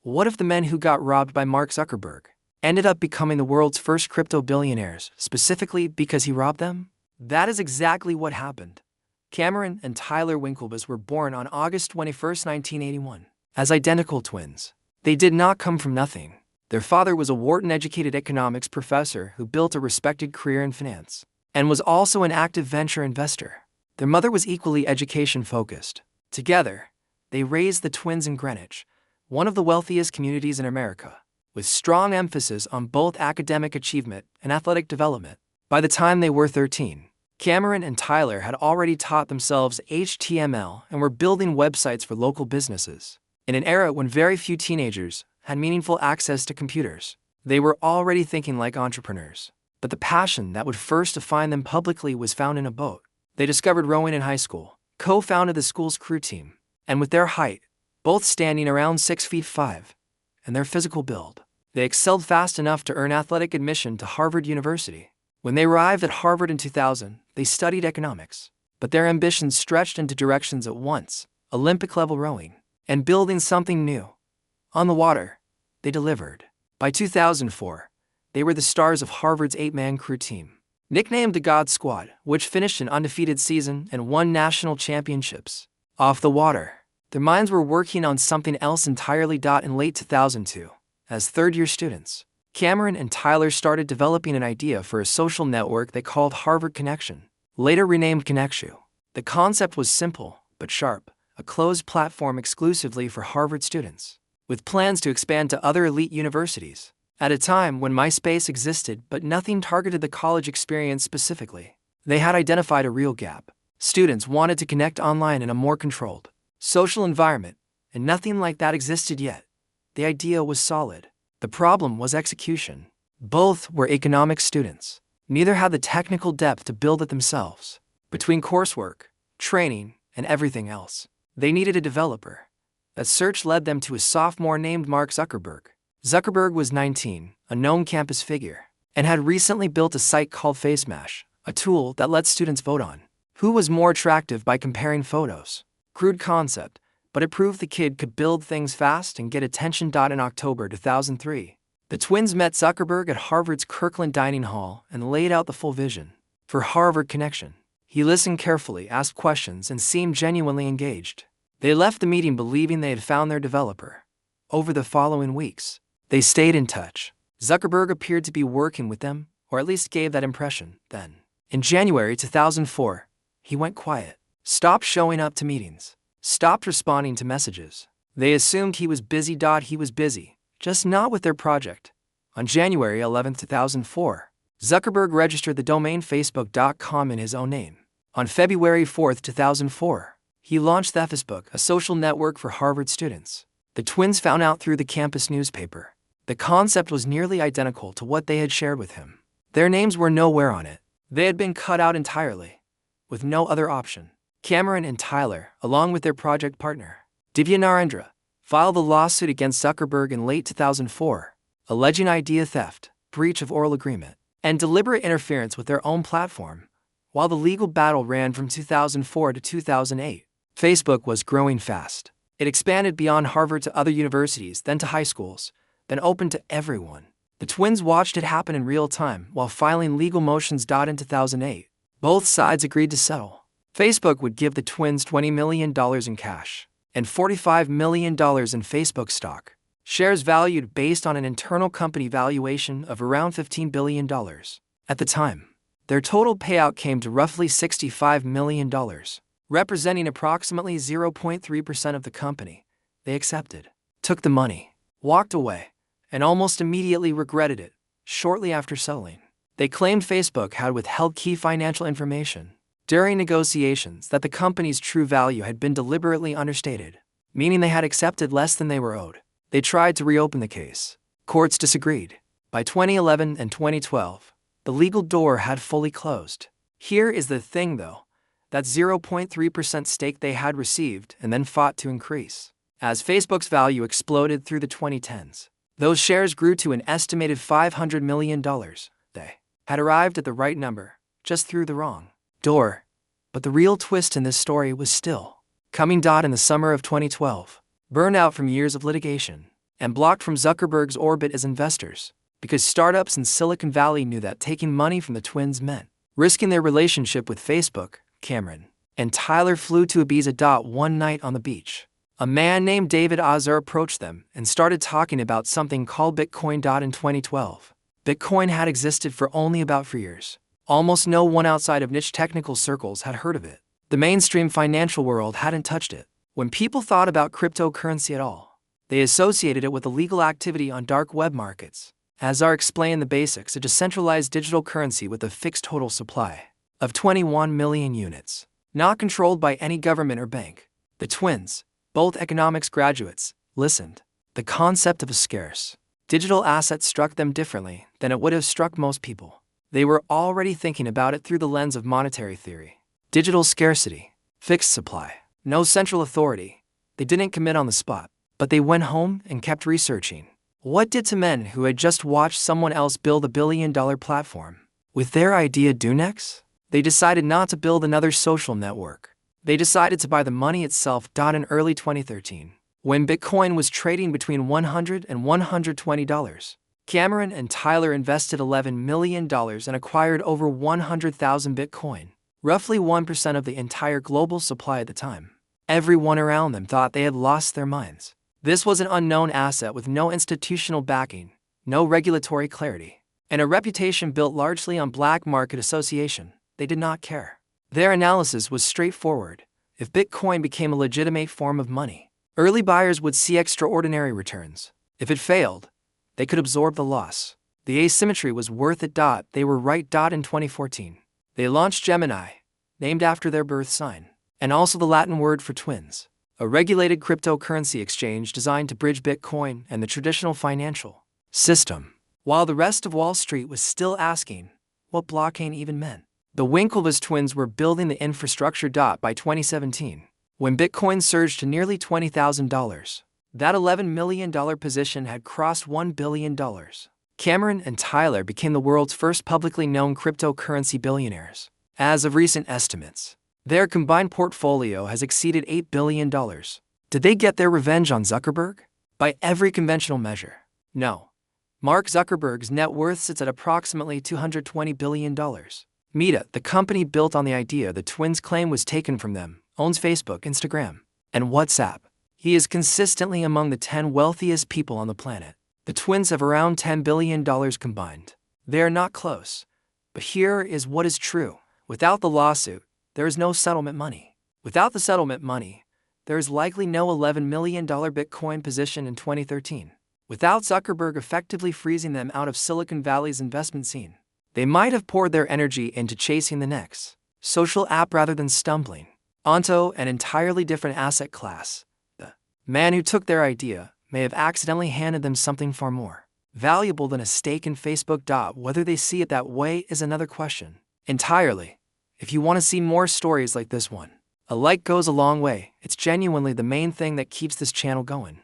What if the men who got robbed by Mark Zuckerberg ended up becoming the world's first crypto billionaires, specifically because he robbed them? That is exactly what happened. Cameron and Tyler Winklevoss were born on August 21, 1981, as identical twins. They did not come from nothing. Their father was a Wharton-educated economics professor who built a respected career in finance and was also an active venture investor. Their mother was equally education-focused. Together, they raised the twins in Greenwich, one of the wealthiest communities in America, with strong emphasis on both academic achievement and athletic development. By the time they were 13, Cameron and Tyler had already taught themselves HTML and were building websites for local businesses. In an era when very few teenagers had meaningful access to computers, they were already thinking like entrepreneurs. But the passion that would first define them publicly was found in a boat. They discovered rowing in high school, co-founded the school's crew team, and with their height, both standing around 6'5", and their physical build, they excelled fast enough to earn athletic admission to Harvard University. When they arrived at Harvard in 2000, they studied economics, but their ambitions stretched into directions at once: Olympic-level rowing and building something new. On the water, they delivered. By 2004, they were the stars of Harvard's 8-man crew team, nicknamed the God Squad, which finished an undefeated season and won national championships. Off the water, their minds were working on something else entirely. In late 2002, as third-year students, Cameron and Tyler started developing an idea for a social network they called Harvard Connection, later renamed Connexu. The concept was simple but sharp: a closed platform exclusively for Harvard students, with plans to expand to other elite universities. At a time when MySpace existed but nothing targeted the college experience specifically, they had identified a real gap. Students wanted to connect online in a more controlled, social environment, and nothing like that existed yet. The idea was solid. The problem was execution. Both were economics students. Neither had the technical depth to build it themselves. Between coursework, training, and everything else, they needed a developer. That search led them to a sophomore named Mark Zuckerberg. Zuckerberg was 19, a known campus figure, and had recently built a site called FaceMash, a tool that lets students vote on who was more attractive by comparing photos. Crude concept, but it proved the kid could build things fast and get attention. In October 2003, the twins met Zuckerberg at Harvard's Kirkland Dining Hall and laid out the full vision for Harvard Connection. He listened carefully, asked questions, and seemed genuinely engaged. They left the meeting believing they had found their developer. Over the following weeks, they stayed in touch. Zuckerberg appeared to be working with them, or at least gave that impression. Then, in January 2004, he went quiet, stopped showing up to meetings, stopped responding to messages. They assumed he was busy. He was busy, just not with their project. On January 11, 2004, Zuckerberg registered the domain Facebook.com in his own name. On February 4, 2004, he launched Facebook, a social network for Harvard students. The twins found out through the campus newspaper. The concept was nearly identical to what they had shared with him. Their names were nowhere on it. They had been cut out entirely, with no other option. Cameron and Tyler, along with their project partner, Divya Narendra, filed a lawsuit against Zuckerberg in late 2004, alleging idea theft, breach of oral agreement, and deliberate interference with their own platform. While the legal battle ran from 2004 to 2008, Facebook was growing fast. It expanded beyond Harvard to other universities, then to high schools, then opened to everyone. The twins watched it happen in real time while filing legal motions. In 2008, both sides agreed to settle. Facebook would give the twins $20 million in cash and $45 million in Facebook stock, shares valued based on an internal company valuation of around $15 billion. At the time, their total payout came to roughly $65 million, representing approximately 0.3% of the company. They accepted, took the money, walked away, and almost immediately regretted it. Shortly after selling, they claimed Facebook had withheld key financial information during negotiations, that the company's true value had been deliberately understated, meaning they had accepted less than they were owed. They tried to reopen the case. Courts disagreed. By 2011 and 2012, the legal door had fully closed. Here is the thing though, that 0.3% stake they had received and then fought to increase. As Facebook's value exploded through the 2010s, those shares grew to an estimated $500 million. They had arrived at the right number, just through the wrong door. But the real twist in this story was still coming. In the summer of 2012, burnout from years of litigation, and blocked from Zuckerberg's orbit as investors, because startups in Silicon Valley knew that taking money from the twins meant risking their relationship with Facebook. Cameron and Tyler flew to Ibiza. One night on the beach, a man named David Azar approached them and started talking about something called Bitcoin. In 2012, Bitcoin had existed for only about 4 years. Almost no one outside of niche technical circles had heard of it. The mainstream financial world hadn't touched it. When people thought about cryptocurrency at all, they associated it with illegal activity on dark web markets. Azar explained the basics: a decentralized digital currency with a fixed total supply of 21 million units, not controlled by any government or bank. The twins, both economics graduates, listened. The concept of a scarce digital asset struck them differently than it would have struck most people. They were already thinking about it through the lens of monetary theory. Digital scarcity, fixed supply, no central authority. They didn't commit on the spot, but they went home and kept researching. What did two men who had just watched someone else build a billion-dollar platform with their idea do next? They decided not to build another social network. They decided to buy the money itself. In early 2013, when Bitcoin was trading between $100 and $120, Cameron and Tyler invested $11 million and acquired over 100,000 Bitcoin, roughly 1% of the entire global supply at the time. Everyone around them thought they had lost their minds. This was an unknown asset with no institutional backing, no regulatory clarity, and a reputation built largely on black market association. They did not care. Their analysis was straightforward. If Bitcoin became a legitimate form of money, early buyers would see extraordinary returns. If it failed, they could absorb the loss. The asymmetry was worth it. They were right. In 2014, they launched Gemini, named after their birth sign, and also the Latin word for twins, a regulated cryptocurrency exchange designed to bridge Bitcoin and the traditional financial system. While the rest of Wall Street was still asking what blockchain even meant, the Winklevoss twins were building the infrastructure. By 2017, when Bitcoin surged to nearly $20,000, that $11 million position had crossed $1 billion. Cameron and Tyler became the world's first publicly known cryptocurrency billionaires. As of recent estimates, their combined portfolio has exceeded $8 billion. Did they get their revenge on Zuckerberg? By every conventional measure, no. Mark Zuckerberg's net worth sits at approximately $220 billion. Meta, the company built on the idea the twins claim was taken from them, owns Facebook, Instagram, and WhatsApp. He is consistently among the 10 wealthiest people on the planet. The twins have around $10 billion combined. They are not close. But here is what is true. Without the lawsuit, there is no settlement money. Without the settlement money, there is likely no $11 million Bitcoin position in 2013. Without Zuckerberg effectively freezing them out of Silicon Valley's investment scene, they might have poured their energy into chasing the next social app rather than stumbling onto an entirely different asset class. The man who took their idea may have accidentally handed them something far more valuable than a stake in Facebook. Whether they see it that way is another question entirely. If you want to see more stories like this one, a like goes a long way. It's genuinely the main thing that keeps this channel going.